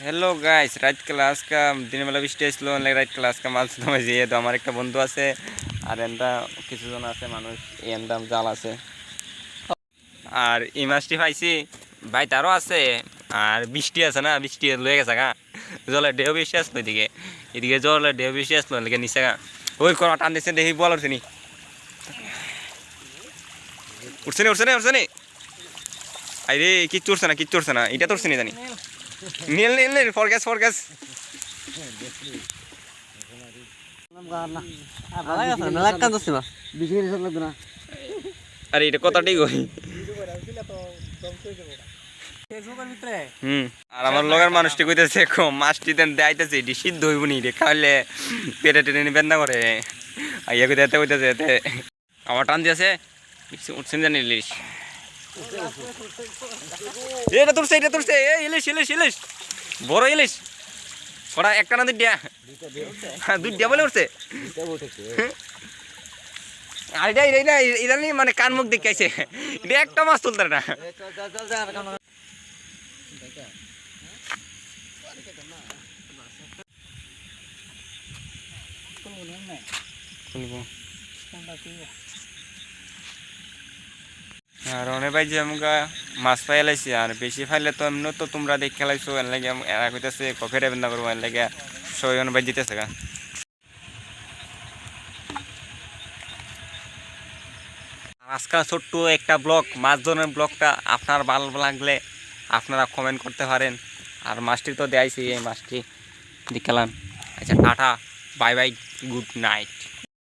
Hello guys, रात class का दिन বেলা বৃষ্টি আসলো রাত ক্লাস কা মাল সময় দিয়ে তো আমার একটা বন্ধু আছে আর এন্ডা কিছুজন আছে মানুষ এন্ডা জাল আছে আর এই মাছটি পাইছি ভাই তারও আছে আর বৃষ্টি আছে না বৃষ্টি লয়ে গেছে গা জলের ঢেউ বেশি আসলো এদিকে জলের ঢেউ বেশি আসলো লেগে নিচে গা ওই কোন টান দিচ্ছে দেখি বল উঠছে নি উঠছে নি আরে কিচ্ছু উঠছে না এটা তো উঠছে নি জানি নীল নীল নীল ফরগেস আরে এটা কথাটাই কই আর আমার লগের মানুষটি কইতেছে মাছটি দেন দেখাইতেছে এটি সিদ্ধ হইব নি রে খাইলে পেটে টেনে নিবেন না করে আইয়া কইতেছে এতে আমার টান দিয়েছে উঠছেন জানি ইলিশ এটা তুলছে ইলিশ বড় ইলিশ ওরা একটা না দুইটা বলে উঠছে আর এটা মানে কান মুখ দেখাইছে এটা একটা মাছ তুলতে না আর অনেক ভাই যে আমরা মাছ পাই লাইছি আর বেশি ফাইলে তো এমনি তো তোমরা দেখে খেলাইছো এর লাগে এরা কইতেছে কফের বেন্দা করবো এর লাগে সবাই অনেক ভাই দিতেছে গা আজকাল ছোট্ট একটা ব্লগ মাছ ধরনের ব্লগটা আপনার ভালো লাগলে আপনারা কমেন্ট করতে পারেন আর মাছটি তো দেয়াইছি এই মাছটি দেখালাম আচ্ছা tata bye bye good night.